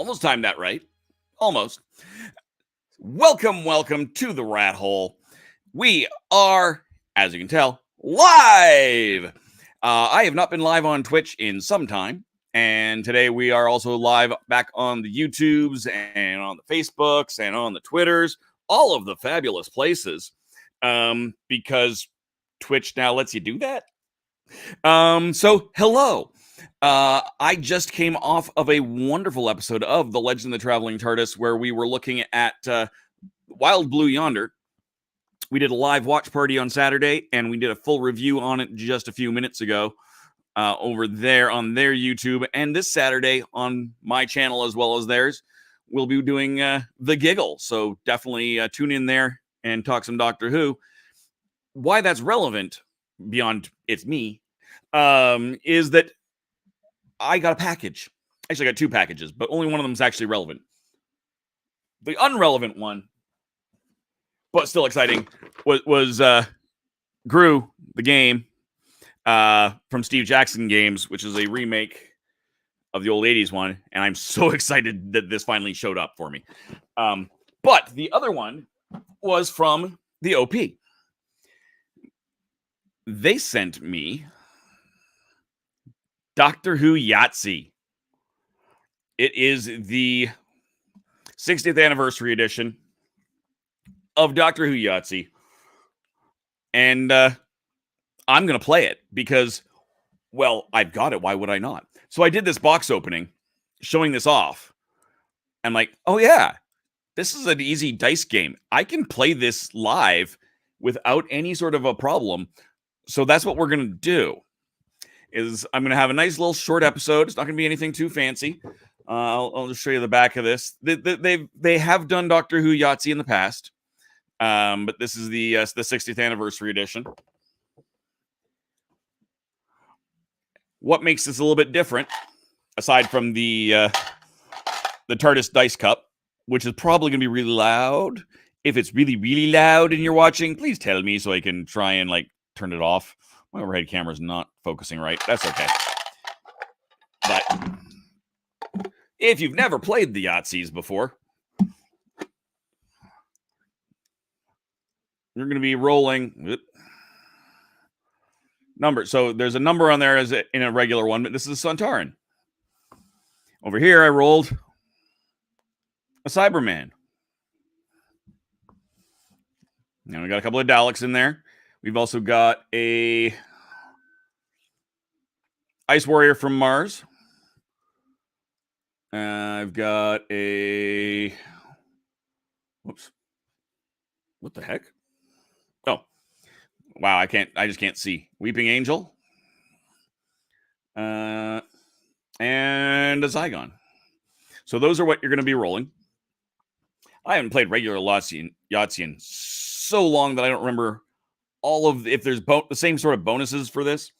Almost timed that right. Almost. Welcome to the Rat Hole. We are, as you can tell, live. I have not been live on Twitch in some time, and today we are also live back on the YouTubes and on the Facebooks and on the Twitters, all of the fabulous places, because Twitch now lets you do that. So hello. I just came off of a wonderful episode of The Legend of the Traveling TARDIS where we were looking at Wild Blue Yonder. We did a live watch party on Saturday, and we did a full review on it just a few minutes ago over there on their YouTube. And this Saturday on my channel as well as theirs, we'll be doing The Giggle. So definitely tune in there and talk some Doctor Who. Why that's relevant, beyond it's me, is that I got a package. Actually, I got two packages, but only one of them is actually relevant. The unrelevant one, but still exciting, was Gru, the game from Steve Jackson Games, which is a remake of the old 80s one, and I'm so excited that this finally showed up for me. But the other one was from the OP. They sent me Doctor Who Yahtzee. It is the 60th anniversary edition of Doctor Who Yahtzee. And I'm going to play it because, well, I've got it. Why would I not? So I did this box opening showing this off. I'm like, oh yeah, this is an easy dice game. I can play this live without any sort of a problem. So that's what we're going to do. I'm going to have a nice little short episode. It's not going to be anything too fancy. I'll just show you the back of this. They have done Doctor Who Yahtzee in the past, but this is the 60th anniversary edition. What makes this a little bit different, aside from the TARDIS Dice Cup, which is probably going to be really loud. If it's really, really loud and you're watching, please tell me so I can try and turn it off. My overhead camera's not focusing right. That's okay. But if you've never played the Yahtzees before, you're going to be rolling numbers. So there's a number on there as in a regular one, but this is a Sontaran. Over here, I rolled a Cyberman. Now we got a couple of Daleks in there. We've also got a Ice Warrior from Mars. I've got a... Whoops. What the heck? Oh. Wow, I just can't see. Weeping Angel. And a Zygon. So those are what you're going to be rolling. I haven't played regular Yahtzee in so long that I don't remember all of if there's the same sort of bonuses for this.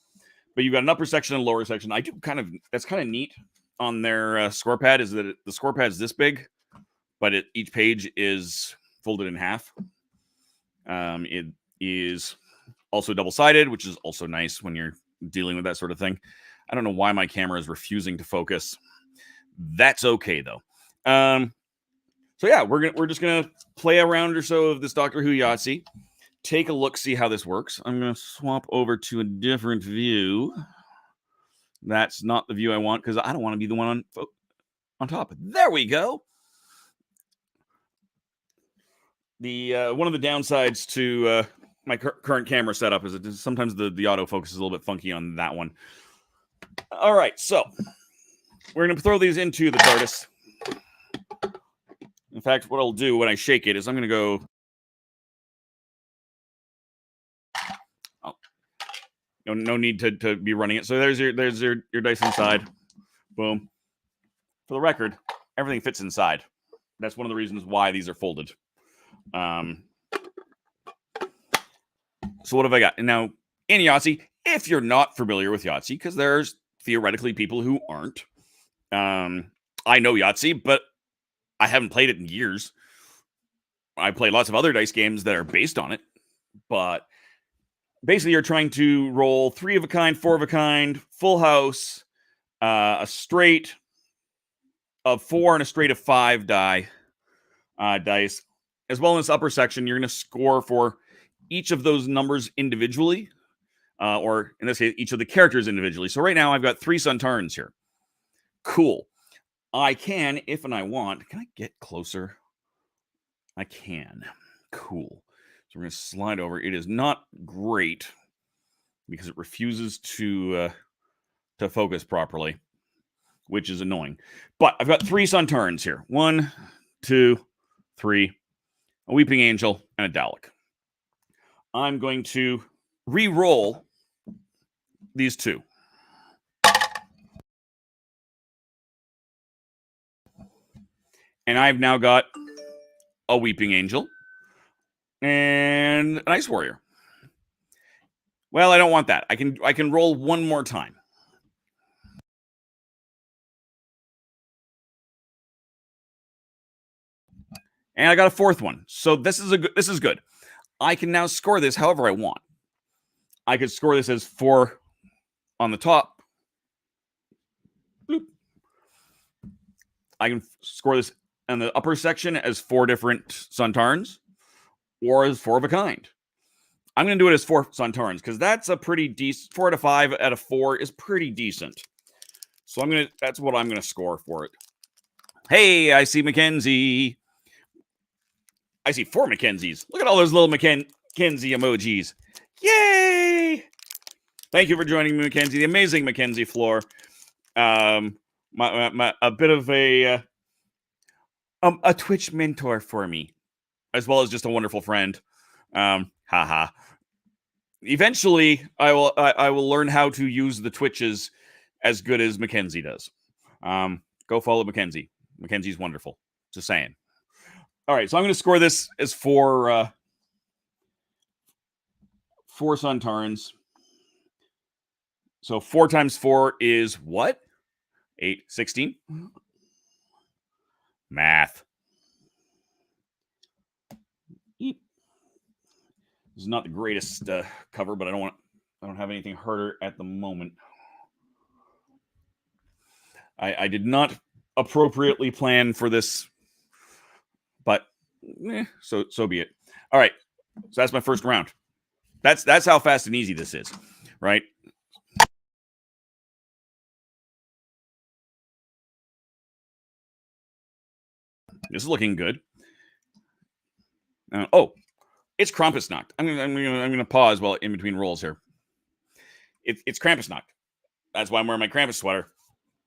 But you've got an upper section and lower section. That's kind of neat on their score pad is that the score pad is this big, but each page is folded in half. It is also double-sided, which is also nice when you're dealing with that sort of thing. I don't know why my camera is refusing to focus. That's okay though. So yeah, we're just gonna play a round or so of this Doctor Who Yahtzee. Take a look, see how this works. I'm gonna swap over to a different view. That's not the view I want because I don't want to be the one on top. There we go. The one of the downsides to my current camera setup is that sometimes the autofocus is a little bit funky on that one. All right, so we're going to throw these into the TARDIS. In fact, what I'll do when I shake it is I'm going to go... Oh. No need to be running it. So there's your dice inside. Boom. For the record, everything fits inside. That's one of the reasons why these are folded. So what have I got? Now, in Yahtzee, if you're not familiar with Yahtzee, because there's theoretically people who aren't. I know Yahtzee, but I haven't played it in years. I played lots of other dice games that are based on it, but basically you're trying to roll 3 of a kind, 4 of a kind, full house, a straight, of 4 and a straight of 5 dice. As well in this upper section, you're going to score for each of those numbers individually, or in this case, each of the characters individually. So right now, I've got 3 Suntarns here. Cool. I can, if and I want. Can I get closer? I can. Cool. So we're going to slide over. It is not great because it refuses to focus properly, which is annoying. But I've got 3 Suntarns here. 1, 2, 3. A Weeping Angel and a Dalek. I'm going to re-roll these 2. And I've now got a Weeping Angel and an Ice Warrior. Well, I don't want that. I can roll 1 more time. And I got a 4th one. So this is good. I can now score this however I want. I could score this as 4 on the top. Bloop. I can score this in the upper section as 4 different Suntarns, or as 4 of a kind. I'm going to do it as 4 Suntarns, because that's a pretty decent... 4 out of 5 out of 4 is pretty decent. So that's what I'm going to score for it. Hey, I see Mackenzie. I see 4 Mackenzies. Look at all those little Mackenzie emojis. Yay! Thank you for joining me, Mackenzie. The amazing Mackenzie Floor. A bit of a Twitch mentor for me, as well as just a wonderful friend. Haha. Eventually, I will learn how to use the Twitches as good as Mackenzie does. Go follow Mackenzie. Mackenzie's wonderful. Just saying. All right, so I'm going to score this as 4 Suntarns. So 4 times 4 is what? 8, 16. Math. This is not the greatest cover, but I don't have anything harder at the moment. I did not appropriately plan for this, but so be it. All right, so that's my first round. That's how fast and easy this is, right? This is looking good. It's Krampusnacht. I'm gonna pause while in between rolls here. It's Krampusnacht. That's why I'm wearing my Krampus sweater,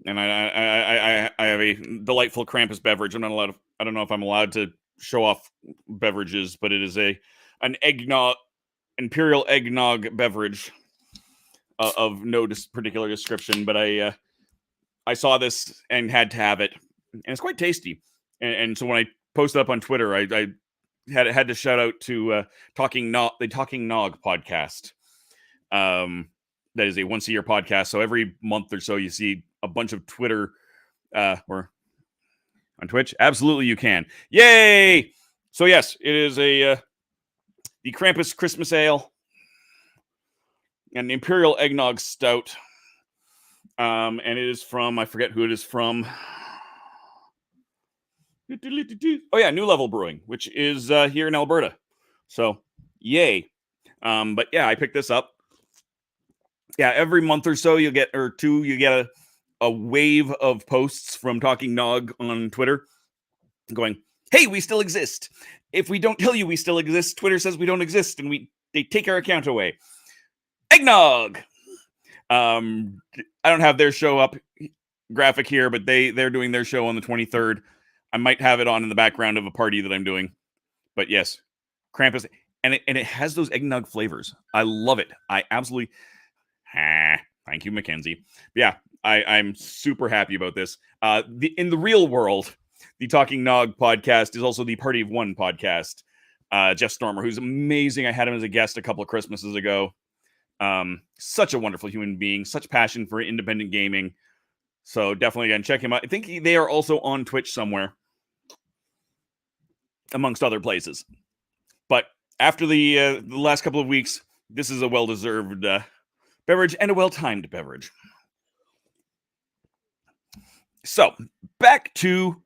and I have a delightful Krampus beverage. I'm not allowed. I don't know if I'm allowed to show off beverages, but it is an eggnog, imperial eggnog beverage of no particular description. But I saw this and had to have it, and it's quite tasty. And so when I posted up on Twitter, I had to shout out to the Talking Nog podcast. That is a once-a-year podcast. So every month or so, you see a bunch of Twitter or on Twitch. Absolutely, you can. Yay! So yes, it is the Krampus Christmas Ale and the Imperial Eggnog Stout. And it is from, I forget who it is from. Oh yeah, New Level Brewing, which is here in Alberta. So yay. But yeah, I picked this up. Yeah, every month or so you get a wave of posts from Talking Nog on Twitter going, hey, we still exist. If we don't tell you we still exist, Twitter says we don't exist and they take our account away. Eggnog. I don't have their show up graphic here, but they're doing their show on the 23rd. I might have it on in the background of a party that I'm doing. But yes, Krampus. And it has those eggnog flavors. I love it. I absolutely... thank you, Mackenzie. But yeah, I'm super happy about this. In the real world, the Talking Nog podcast is also the Party of One podcast. Jeff Stormer, who's amazing. I had him as a guest a couple of Christmases ago. Such a wonderful human being. Such passion for independent gaming. So definitely, again, check him out. I think they are also on Twitch somewhere, amongst other places. But after the last couple of weeks, this is a well-deserved beverage and a well-timed beverage. So back to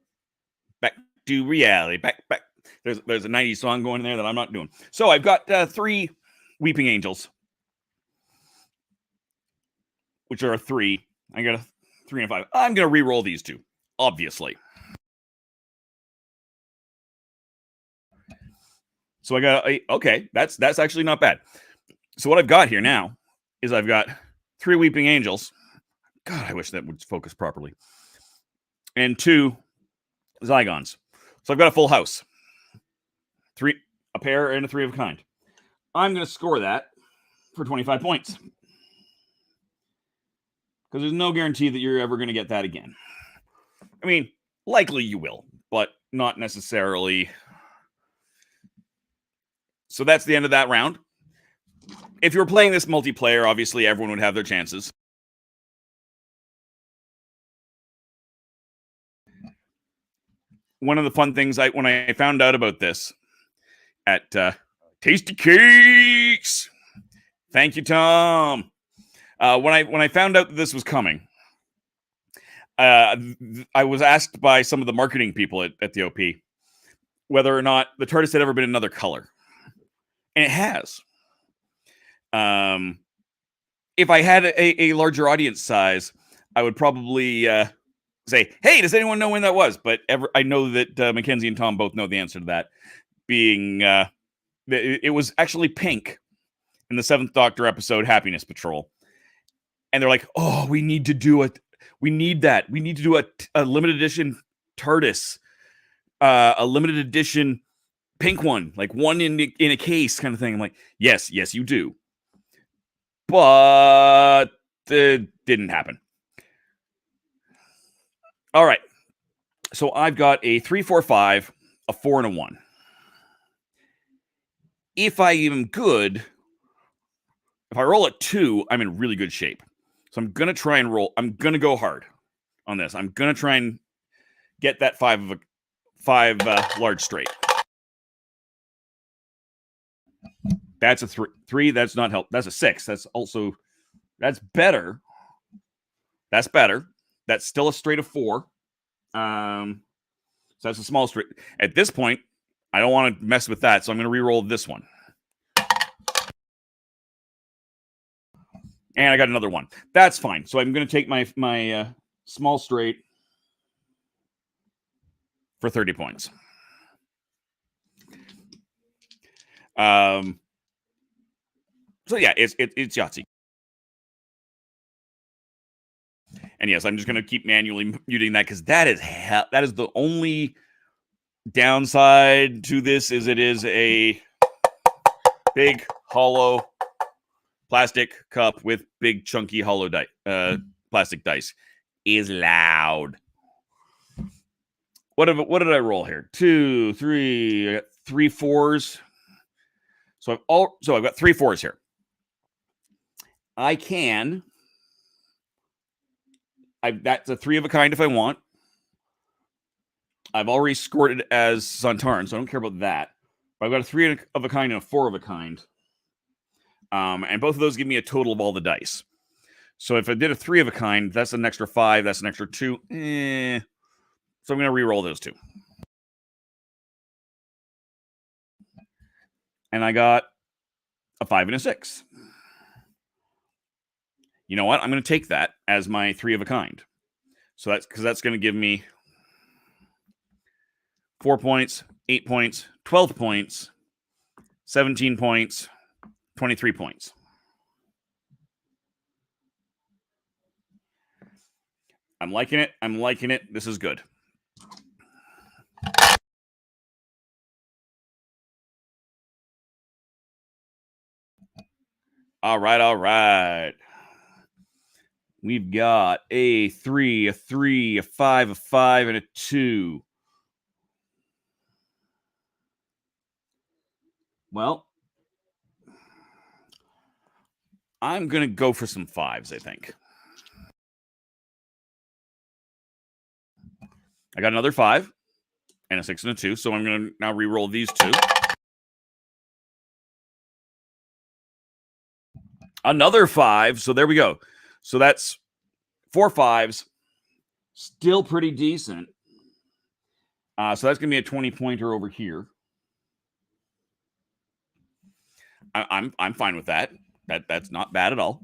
reality. Back. There's a 90s song going in there that I'm not doing. So I've got 3 Weeping Angels, which are a 3. I got a 3 and a 5. I'm gonna re-roll these 2, obviously. So I got okay. That's actually not bad. So what I've got here now is I've got 3 Weeping Angels. God, I wish that would focus properly. And 2 Zygons. So I've got a full house. 3, a pair and a 3 of a kind. I'm going to score that for 25 points. Because there's no guarantee that you're ever going to get that again. I mean, likely you will, but not necessarily. So that's the end of that round. If you were playing this multiplayer, obviously everyone would have their chances. One of the fun things when I found out about this at Tasty Cakes, thank you, Tom. When I found out that this was coming, I was asked by some of the marketing people at the OP whether or not the TARDIS had ever been another color, and it has. If I had a larger audience size, I would probably say, "Hey, does anyone know when that was?" But I know that Mackenzie and Tom both know the answer to that, being it was actually pink in the 7th Doctor episode, Happiness Patrol. And they're like, "Oh, we need to do it. We need that. We need to do a limited edition TARDIS, a limited edition pink one, like one in a case kind of thing." I'm like, yes, you do. But it didn't happen. All right. So I've got a 3, 4, 5, a 4, and a 1. If I am good, if I roll a 2, I'm in really good shape. So I'm going to try and roll. I'm going to go hard on this. I'm going to try and get that 5 large straight. That's a 3. That's not help. That's a 6. That's better. That's better. That's still a straight of 4. So that's a small straight. At this point, I don't want to mess with that, so I'm going to re-roll this one. And I got another 1. That's fine. So I'm going to take my small straight for 30 points. So yeah, it's Yahtzee. And yes, I'm just going to keep manually muting that because that is the only downside to this. Is it is a big hollow plastic cup with big chunky hollow plastic dice. Is loud. What did I roll here? 2, 3. I got 3 4s. So I've got 3 4s here. That's a 3 of a kind if I want. I've already scored it as Santarn, so I don't care about that. But I've got a 3 of a kind and a 4 of a kind. And both of those give me a total of all the dice. So if I did a 3 of a kind, that's an extra 5. That's an extra 2. So I'm going to re-roll those 2. And I got a 5 and a 6. You know what? I'm going to take that as my 3 of a kind. So that's going to give me 4 points, 8 points, 12 points, 17 points, 23 points. I'm liking it. This is good. All right. We've got a 3, a 3, a 5, a 5, and a 2. Well, I'm going to go for some 5s, I think. I got another 5 and a 6 and a 2, so I'm going to now re-roll these 2. Another 5, so there we go. So that's 4 5s Still pretty decent. So that's going to be a 20-pointer over here. I'm fine with that. That's not bad at all.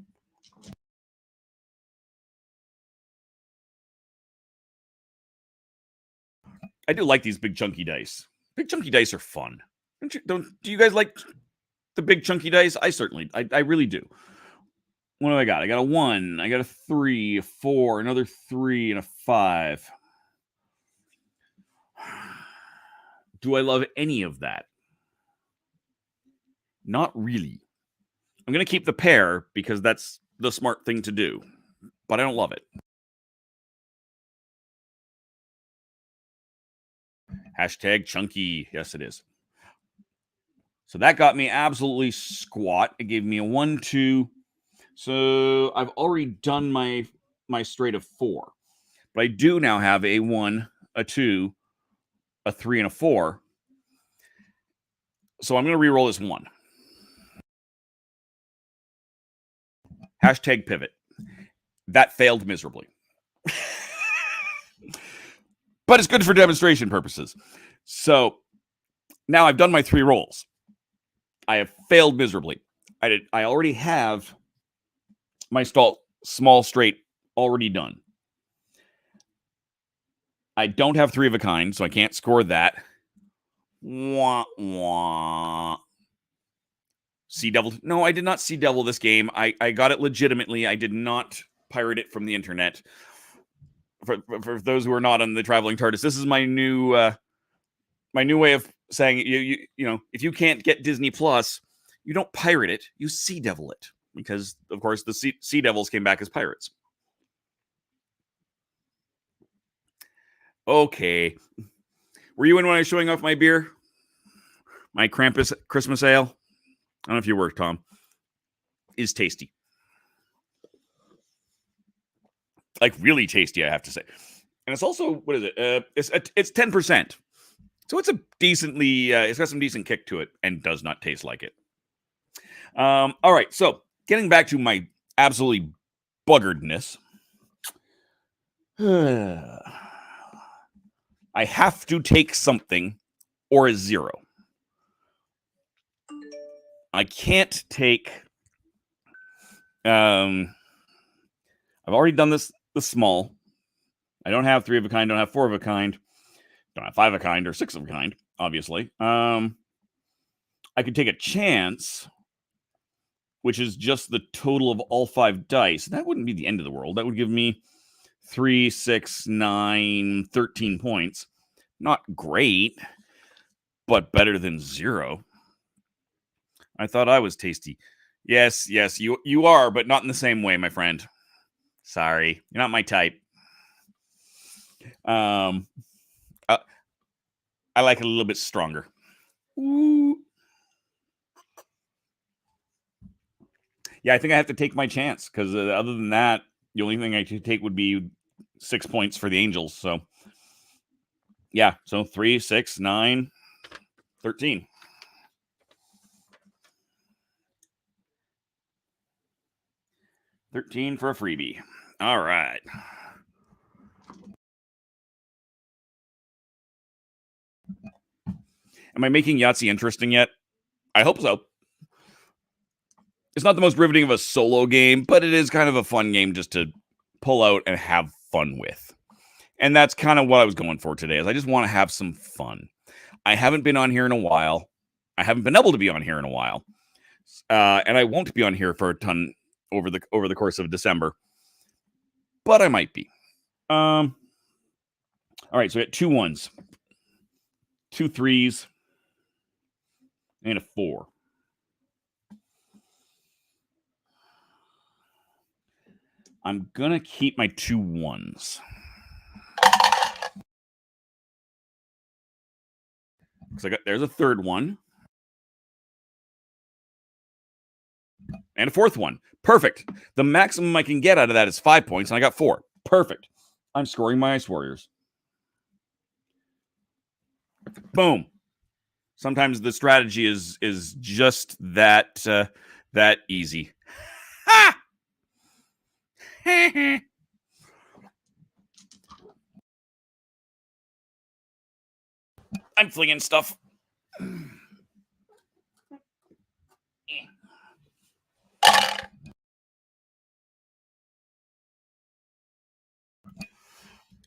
I do like these big chunky dice. Big chunky dice are fun. Do you guys like the big chunky dice? I really do. What do I got? I got a 1, I got a 3, a 4, another 3, and a 5. Do I love any of that? Not really. I'm going to keep the pair because that's the smart thing to do, but I don't love it. Hashtag chunky. Yes, it is. So that got me absolutely squat. It gave me a 1, 2. So I've already done my straight of 4. But I do now have a 1, a 2, a 3, and a 4. So I'm going to re-roll this 1. Hashtag pivot. That failed miserably. But it's good for demonstration purposes. So now I've done my 3 rolls. I have failed miserably. I already have my small straight already done. I don't have 3 of a kind, so I can't score that. Wah, wah. Sea Devil. No, I did not Sea Devil this game. I got it legitimately. I did not pirate it from the internet. For those who are not on the Traveling TARDIS, this is my new way of saying you know, if you can't get Disney Plus, you don't pirate it, you Sea Devil it, because of course the Sea Devils came back as pirates. Okay, were you in when I was showing off my beer, my Krampus Christmas ale? I don't know if you were, Tom. Is tasty, like really tasty, I have to say. And it's also, what is it? It's 10%. So it's a decently, it's got some decent kick to it and does not taste like it. All right, so getting back to my absolutely buggeredness. I have to take something or a 0. I can't take, I've already done the small. I don't have 3 of a kind, don't have 4 of a kind, don't have 5 of a kind or 6 of a kind, obviously. I could take a chance, which is just the total of all 5 dice. That wouldn't be the end of the world. That would give me 3, 6, 9, 13 points. Not great, but better than 0. I thought I was tasty. Yes, you are, but not in the same way, my friend. Sorry, you're not my type. I like it a little bit stronger. Ooh. Yeah, I think I have to take my chance, because other than that, the only thing I could take would be 6 points for the Angels. So, yeah, so 3, 6, 9, 13. $13 for a freebie. All right. Am I making Yahtzee interesting yet? I hope so. It's not the most riveting of a solo game, but it is kind of a fun game just to pull out and have fun with. And that's kind of what I was going for today, is I just want to have some fun. I haven't been on here in a while. I haven't been able to be on here in a while. And I won't be on here for a ton over the course of December. But I might be. All right, so we got 2 1s, 2 3s, and a 4. I'm gonna keep my 2 1s. Because there's a 3rd one. And a 4th one. Perfect. The maximum I can get out of that is 5 points, and I got 4. Perfect. I'm scoring my Ice Warriors. Boom. Sometimes the strategy is just that easy. Ha! I'm flinging stuff.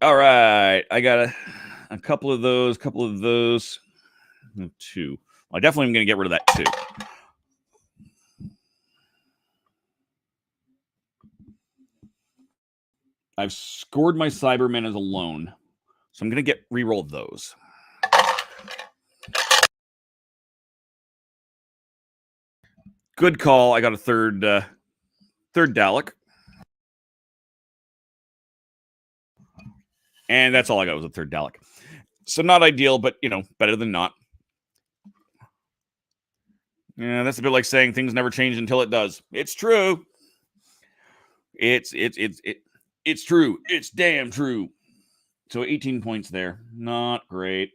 All right, I got a couple of those, two. Well, I definitely am going to get rid of that two. I've scored my Cybermen as a loan, so I'm going to re-roll those. Good call. I got a third Dalek. And that's all I got was a third Dalek. So not ideal, but, better than not. Yeah, that's a bit like saying things never change until it does. It's true. It's true. It's damn true. So 18 points there. Not great.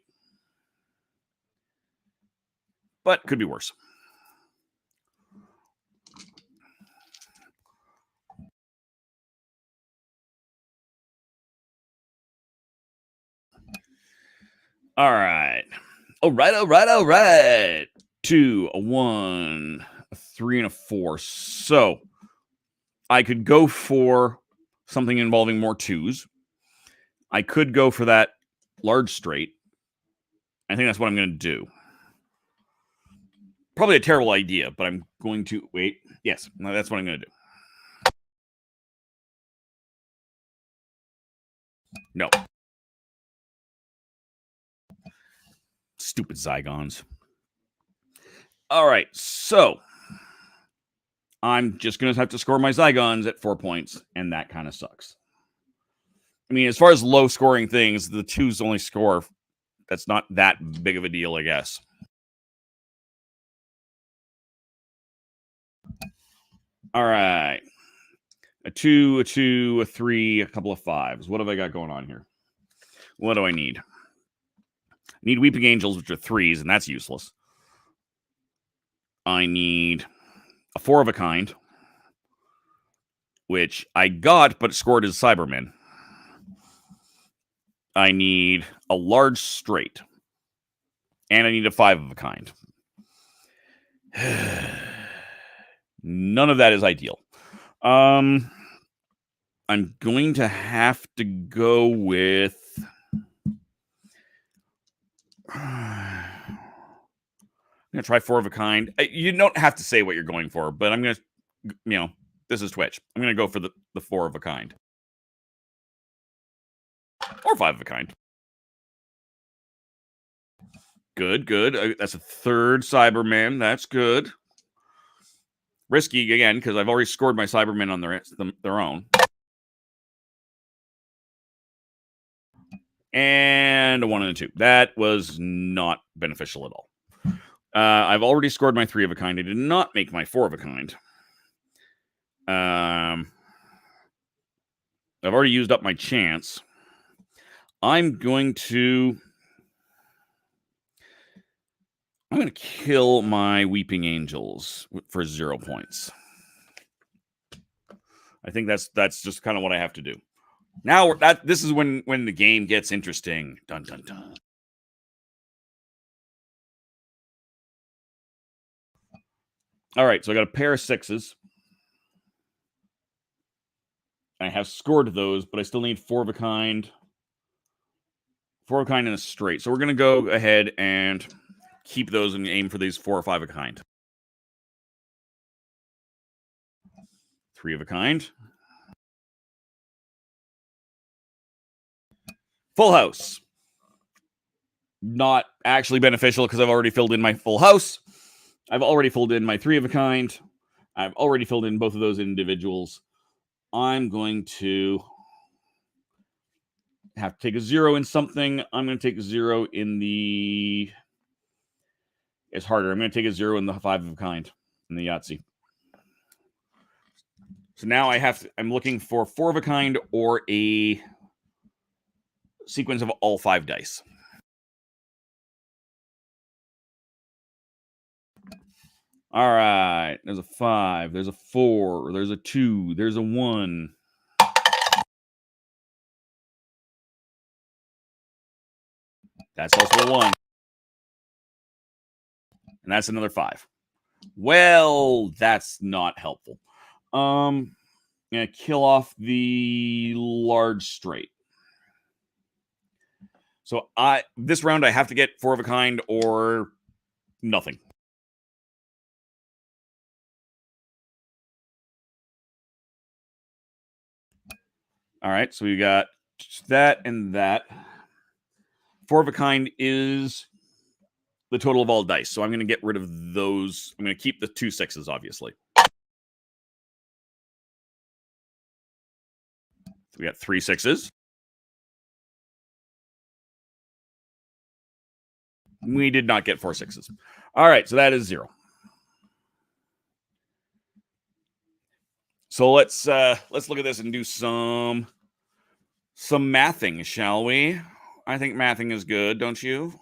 But could be worse. All right. All right. 2, a 1, a 3, and a 4. So I could go for something involving more twos. I could go for that large straight. I think that's what I'm going to do. Probably a terrible idea, but I'm going to wait. Yes, that's what I'm going to do. No. Stupid Zygons. All right, so I'm just going to have to score my Zygons at 4 points, and that kind of sucks. I mean, as far as low-scoring things, the twos only score. That's not that big of a deal, I guess. All right. A 2, a 2, a 3, a couple of 5s. What have I got going on here? What do I need? I need Weeping Angels, which are 3s, and that's useless. I need a 4 of a kind, which I got, but scored as Cybermen. I need a large straight, and I need a 5 of a kind. None of that is ideal. I'm going to have to go with... I'm going to try 4 of a kind. You don't have to say what you're going for, but I'm going to, this is Twitch. I'm going to go for the 4 of a kind. Or 5 of a kind. Good. That's a third Cyberman. That's good. Risky, again, because I've already scored my Cybermen on their own. And a 1 and a 2. That was not beneficial at all. I've already scored my 3 of a kind. I did not make my 4 of a kind. I've already used up my chance. I'm going to kill my Weeping Angels for 0 points. I think that's just kind of what I have to do. Now this is when the game gets interesting. Dun dun dun. All right, so I got a pair of 6s. I have scored those, but I still need 4 of a kind. 4 of a kind and a straight. So we're going to go ahead and keep those and aim for these 4 or 5 of a kind. 3 of a kind. Full house. Not actually beneficial because I've already filled in my full house. I've already filled in my 3 of a kind. I've already filled in both of those individuals. I'm going to have to take a 0 in something. I'm going to take a 0 in the... It's harder. I'm going to take a 0 in the 5 of a kind in the Yahtzee. So now I'm looking for 4 of a kind or a sequence of all 5 dice. All right. There's a 5. There's a 4. There's a 2. There's a 1. That's also a 1. And that's another 5. Well, that's not helpful. I'm going to kill off the large straight. So this round I have to get 4 of a kind or nothing. All right, so we got that and that. 4 of a kind is the total of all dice. So I'm going to get rid of those. I'm going to keep the 2 6s, obviously. So we got 3 6s. We did not get 4 6s. All right, so that is 0. So let's look at this and do some mathing, shall we? I think mathing is good, don't you?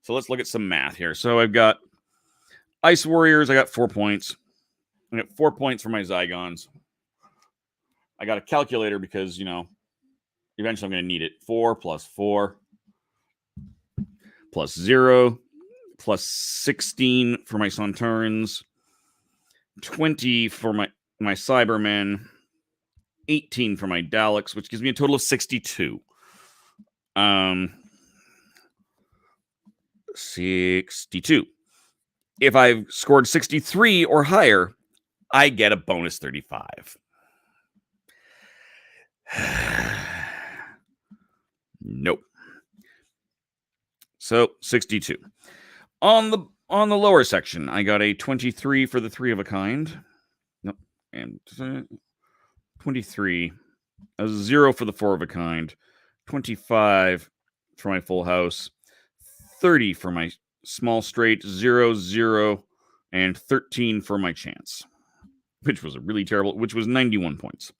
So let's look at some math here. So I've got Ice Warriors. I got 4 points. I got 4 points for my Zygons. I got a calculator because, eventually I'm going to need it. 4 plus 4 plus 0 plus 16 for my Sontarans. 20 for my Cybermen. 18 for my Daleks, which gives me a total of 62. 62. If I've scored 63 or higher, I get a bonus 35. Nope. So 62. On the lower section, I got a 23 for the 3 of a kind. Nope. And 23. A 0 for the 4 of a kind. 25 for my full house. 30 for my small straight. 0, 0, and 13 for my chance, which was which was 91 points.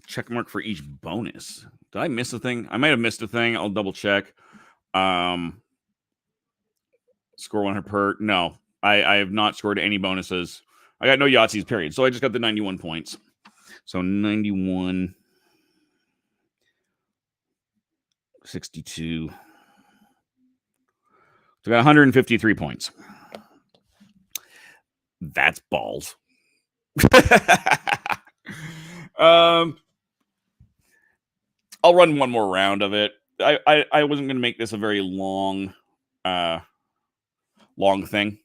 Check mark for each bonus. Did I miss a thing? I might have missed a thing. I'll double check. Score 100 per. No, I have not scored any bonuses. I got no Yahtzees, period. So I just got the 91 points. So 91, 62. So I got 153 points. That's balls. I'll run one more round of it. I wasn't going to make this a very long thing,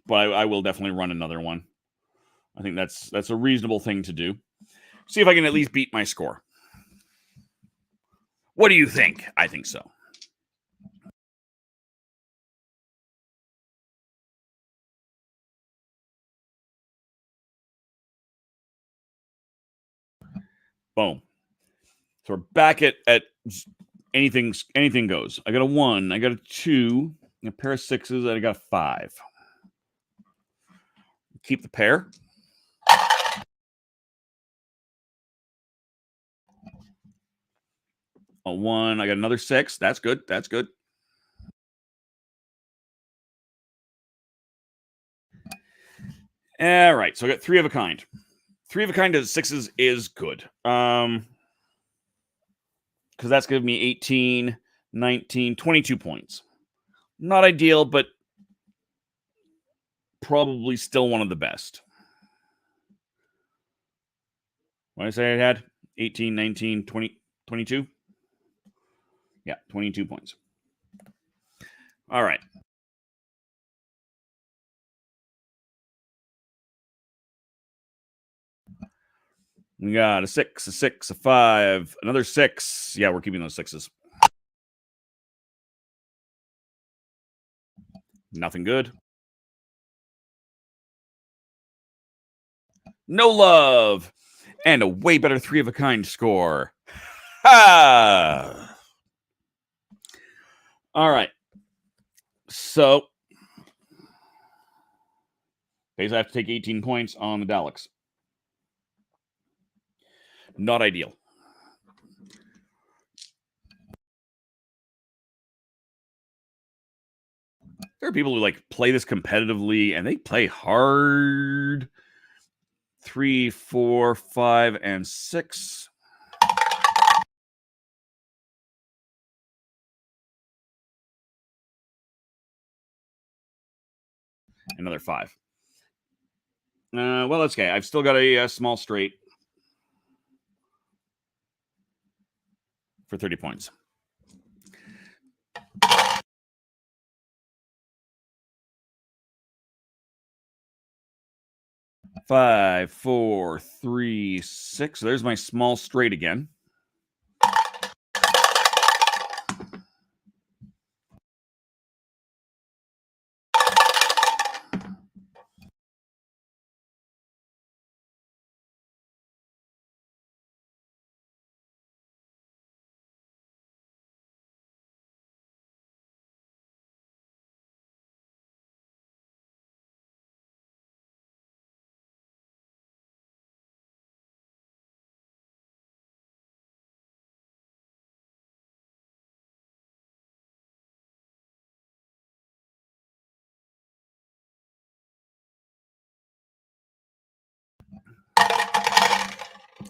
but I will definitely run another one. I think that's a reasonable thing to do. See if I can at least beat my score. What do you think? I think so. Boom. So we're back at anything goes. I got a 1. I got a 2. A pair of 6s. And I got a 5. Keep the pair. A 1. I got another 6. That's good. That's good. All right. So I got 3 of a kind. 3 of a kind to 6s is good. Because that's giving me 18, 19, 22 points. Not ideal, but probably still one of the best. What did I say I had? 18, 19, 20, 22? Yeah, 22 points. All right. We got a 6, a 6, a 5, another 6. Yeah, we're keeping those 6s. Nothing good. No love. And a way better 3 of a kind score. Ha! All right. So, basically, I have to take 18 points on the Daleks. Not ideal. There are people who play this competitively, and they play hard. 3, 4, 5, and 6. Another 5. Well, that's okay. I've still got a small straight for 30 points. Five, 4, 3, 6. There's my small straight again.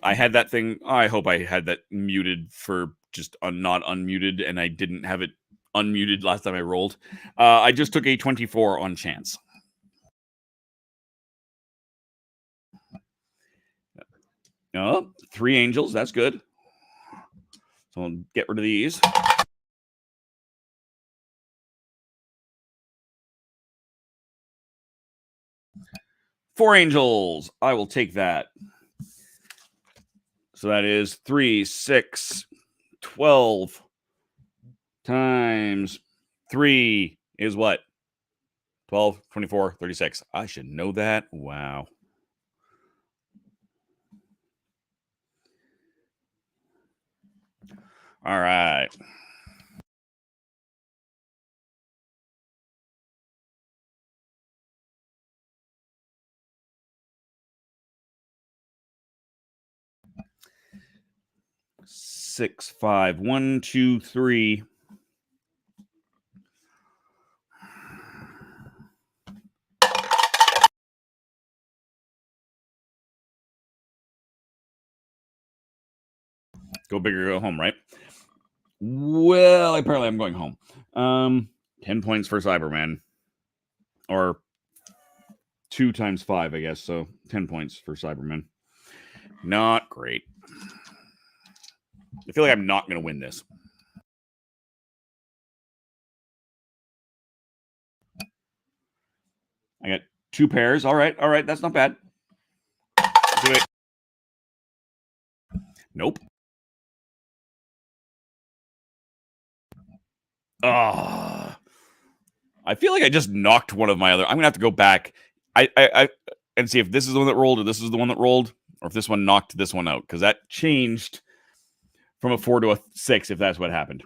I had that thing. I hope I had that muted for just not unmuted, and I didn't have it unmuted last time I rolled. I just took a 24 on chance. Oh, 3 angels. That's good. So I'll get rid of these. Four angels. I will take that. So that is 3, 6, 12 times 3 is what? 12, 24, 36. I should know that. Wow. All right. Six, 5, 1, 2, 3. Go big or go home, right? Well, apparently I'm going home. 10 points for Cyberman. Or 2 times 5, I guess. So 10 points for Cyberman. Not great. I feel like I'm not going to win this. I got 2 pairs. All right. That's not bad. Nope. I feel like I just knocked one of my other. I'm gonna have to go back. I and see if this is the one that rolled, or this is the one that rolled, or if this one knocked this one out, because that changed from a 4 to a 6. If that's what happened.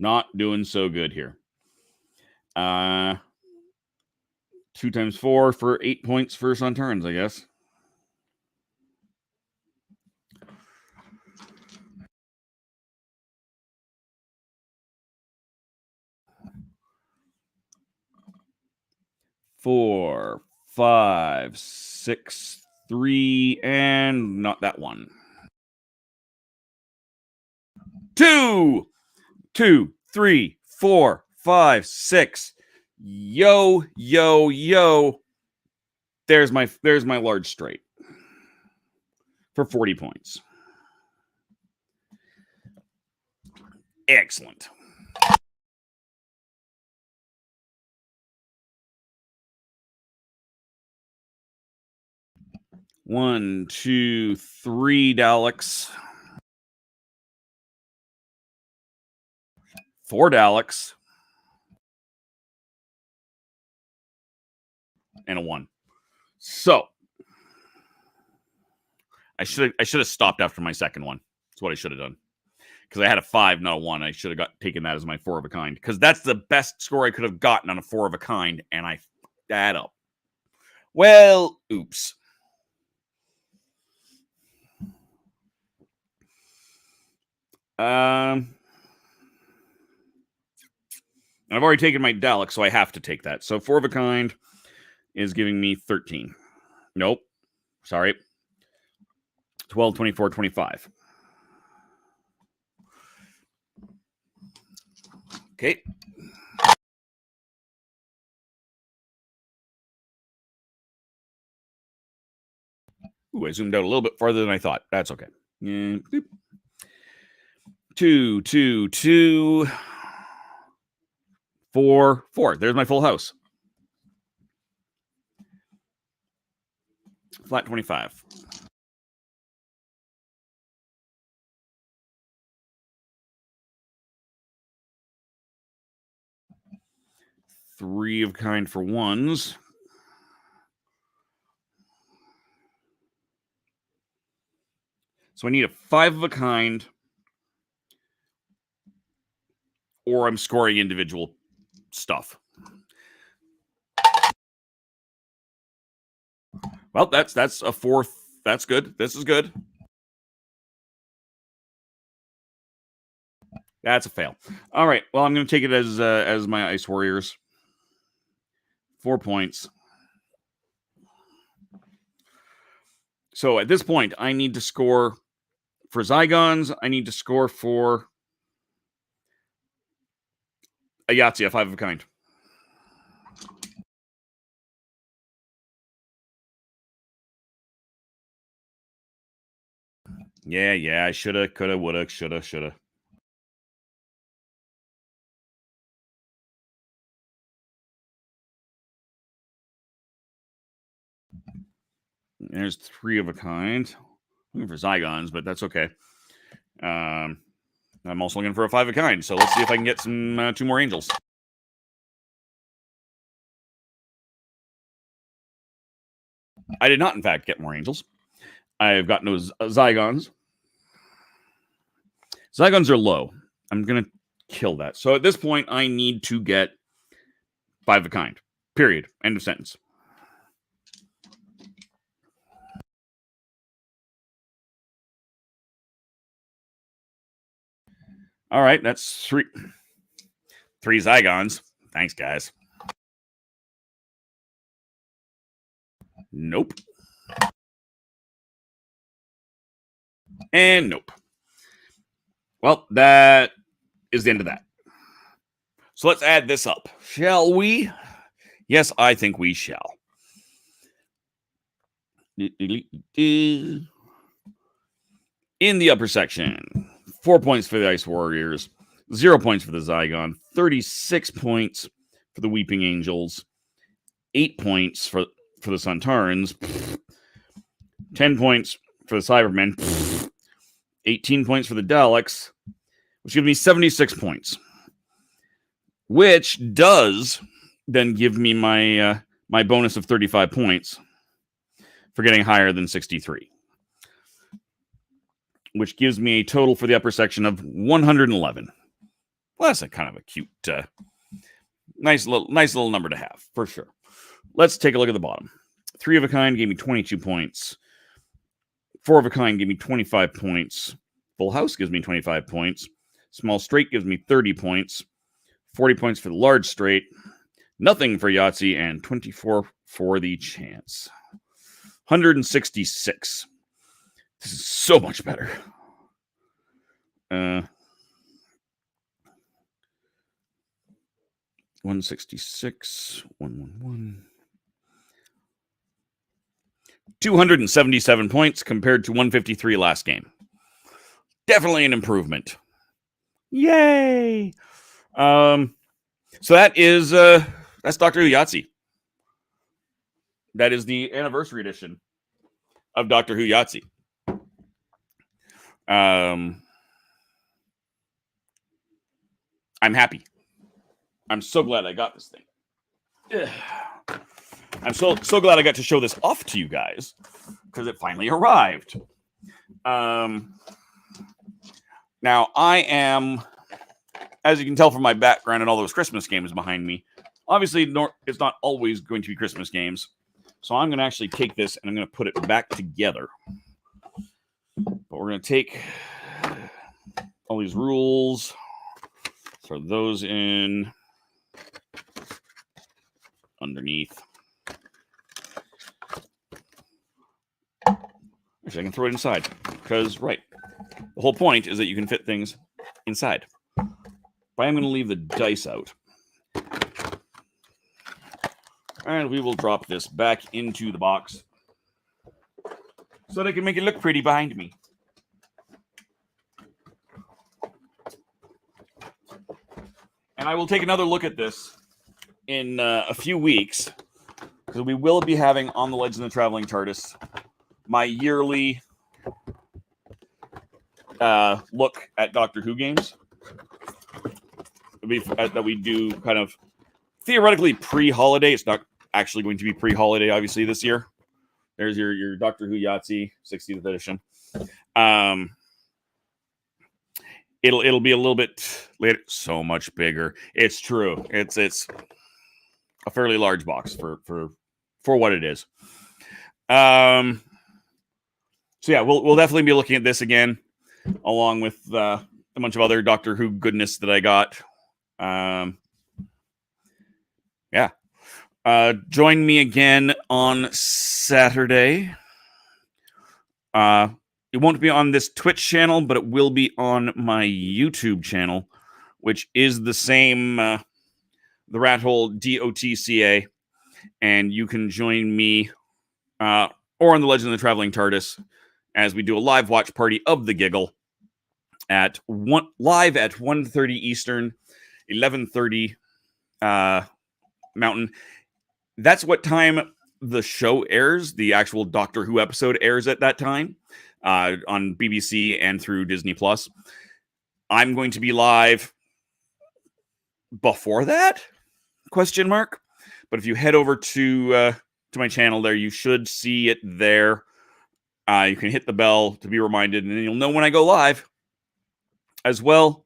Not doing so good here. 2 times 4 for 8 points first on turns, I guess. Four, 5, 6, 3, and not that one. 2, 2, 3, 4, 5, 6. Yo. There's my large straight for 40 points. Excellent. One, 2, 3 Daleks. 4 Daleks. And a 1. So I should have stopped after my second one. That's what I should have done. Because I had a 5, not a 1. I should have taken that as my 4 of a kind. Because that's the best score I could have gotten on a 4 of a kind, and I fucked that up. Well, oops. I've already taken my Dalek, so I have to take that. So 4 of a kind is giving me 13. Nope. Sorry. 12, 24, 25. Okay. Ooh, I zoomed out a little bit farther than I thought. That's okay. 2, 2, 2, 4, 4. There's my full house. Flat 25. Three of kind for ones. So I need a 5 of a kind, or I'm scoring individual stuff. Well, that's a 4th. That's good. This is good. That's a fail. All right. Well, I'm going to take it as my Ice Warriors. 4 points. So at this point, I need to score for Zygons. I need to score for a Yahtzee, a 5 of a kind. Yeah. I shoulda, coulda, woulda, shoulda. There's 3 of a kind. I'm looking for Zygons, but that's okay. I'm also looking for a 5 of a kind. So let's see if I can get some 2 more angels. I did not, in fact, get more angels. I've got no Zygons. Zygons are low. I'm going to kill that. So at this point, I need to get 5 of a kind. Period. End of sentence. All right, that's 3 Zygons. Thanks, guys. Nope. And nope. Well, that is the end of that. So let's add this up. Shall we? Yes, I think we shall. In the upper section, 4 points for the Ice Warriors, 0 points for the Zygon, 36 points for the Weeping Angels, 8 points for the Suntarans, 10 points for the Cybermen, 18 points for the Daleks, which gives me 76 points, which does then give me my my bonus of 35 points for getting higher than 63, which gives me a total for the upper section of 111. Well, that's a kind of a cute, nice little number to have, for sure. Let's take a look at the bottom. 3 of a kind gave me 22 points. 4 of a kind gave me 25 points. Full house gives me 25 points. Small straight gives me 30 points. 40 points for the large straight. Nothing for Yahtzee, and 24 for the chance. 166. This is so much better. 166, 111. 277 points compared to 153 last game. Definitely an improvement. Yay! So that is that's Doctor Who Yahtzee. That is the anniversary edition of Doctor Who Yahtzee. I'm happy. I'm so glad I got this thing. I'm so glad I got to show this off to you guys because it finally arrived. Now I am, as you can tell from my background and all those Christmas games behind me, obviously it's not always going to be Christmas games. So I'm going to actually take this and I'm going to put it back together. But we're going to take all these rules, throw those in. underneath. Actually, I can throw it inside because, right, the whole point is that you can fit things inside. But I'm going to leave the dice out. And we will drop this back into the box so that I can make it look pretty behind me. And I will take another look at this in a few weeks, because we will be having on the Legend of the Traveling TARDIS my yearly look at Doctor Who games that we do kind of theoretically pre-holiday. It's not actually going to be pre-holiday, obviously, this year. There's your Doctor Who Yahtzee 60th edition. It'll be a little bit later. So much bigger. It's true. It's a fairly large box for what it is. So yeah, we'll definitely be looking at this again, along with a bunch of other Doctor Who goodness that I got. Yeah. Join me again on Saturday. It won't be on this Twitch channel, but it will be on my YouTube channel, which is the same, the rat hole DOTCA. And you can join me or on the Legend of the Traveling TARDIS as we do a live watch party of the Giggle live at 1:30 Eastern, 11:30 Mountain. That's what time the show airs. The actual Doctor Who episode airs at that time on BBC and through Disney Plus. I'm going to be live before that? ? But if you head over to my channel there, you should see it there. You can hit the bell to be reminded, and then you'll know when I go live. As well,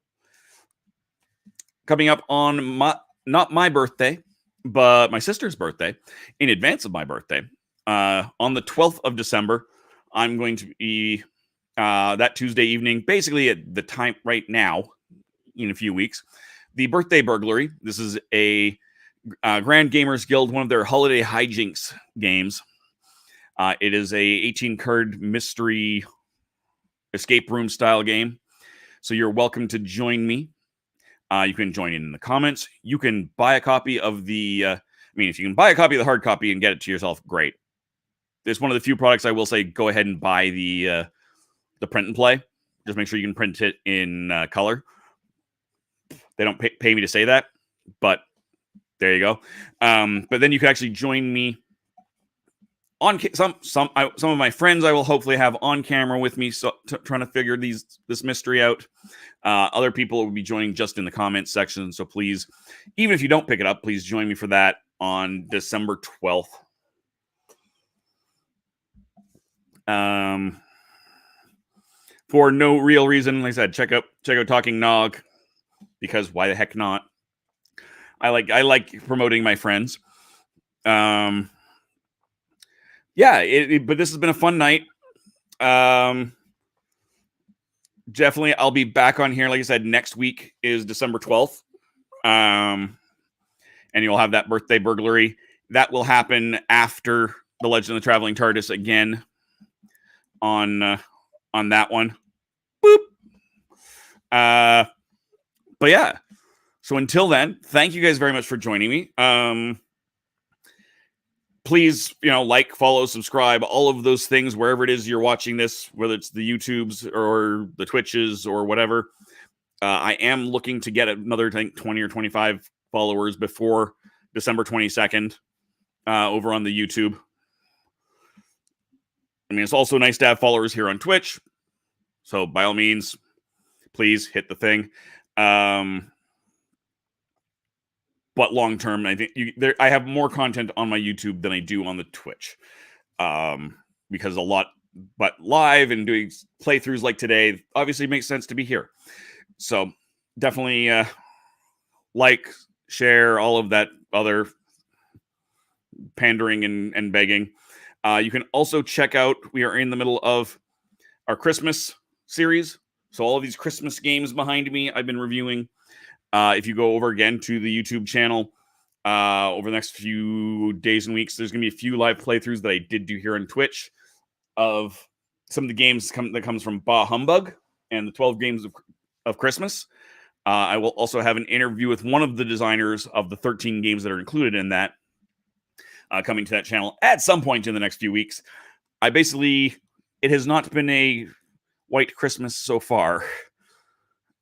coming up on not my birthday, but my sister's birthday, in advance of my birthday, on the 12th of December, I'm going to be that Tuesday evening, basically at the time right now, in a few weeks, the Birthday Burglary. This is a Grand Gamers Guild, one of their holiday hijinks games. It is a 18-card mystery escape room style game. So you're welcome to join me. You can join in the comments. You can buy a copy of the... if you can buy a copy of the hard copy and get it to yourself, great. It's one of the few products I will say, go ahead and buy the print and play. Just make sure you can print it in color. They don't pay me to say that, but there you go. But then you can actually join me on some of my friends. I will hopefully have on camera with me, trying to figure this mystery out. Other people will be joining just in the comments section. So please, even if you don't pick it up, please join me for that on December 12th. For no real reason, like I said, check out Talking Nog, because why the heck not? I like promoting my friends. Yeah, but this has been a fun night. Definitely, I'll be back on here. Like I said, next week is December 12th. And you'll have that Birthday Burglary. That will happen after the Legend of the Traveling TARDIS again on that one. Boop. But yeah. So until then, thank you guys very much for joining me. Please, like, follow, subscribe, all of those things wherever it is you're watching this, whether it's the YouTubes or the Twitches or whatever. I am looking to get another, I think, 20 or 25 followers before December 22nd over on the YouTube. It's also nice to have followers here on Twitch. So by all means, please hit the thing. But long term, I think I have more content on my YouTube than I do on the Twitch, because but live and doing playthroughs like today obviously makes sense to be here. So definitely like, share, all of that other pandering and begging. You can also check out, we are in the middle of our Christmas series. So all of these Christmas games behind me, I've been reviewing. If you go over again to the YouTube channel over the next few days and weeks, there's going to be a few live playthroughs that I did do here on Twitch of some of the games that comes from Bah Humbug and the 12 games of Christmas. I will also have an interview with one of the designers of the 13 games that are included in that coming to that channel at some point in the next few weeks. It has not been a white Christmas so far,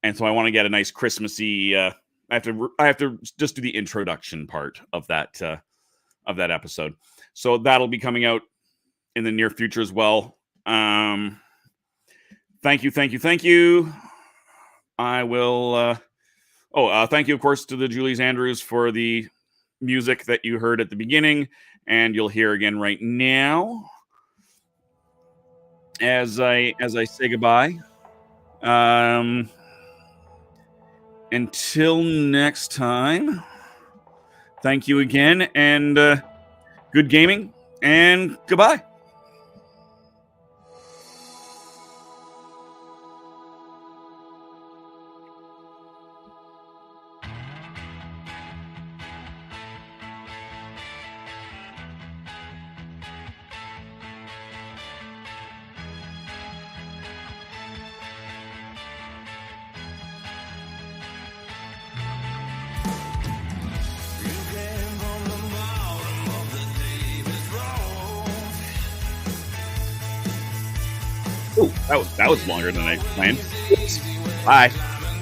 and so I want to get a nice Christmassy. I have to just do the introduction part of that episode, so that'll be coming out in the near future as well. Thank you. I will. Thank you, of course, to the Julius Andrews for the music that you heard at the beginning, and you'll hear again right now as I say goodbye. Until next time, thank you again, and good gaming, and goodbye. Oh, that was longer than I planned. Bye.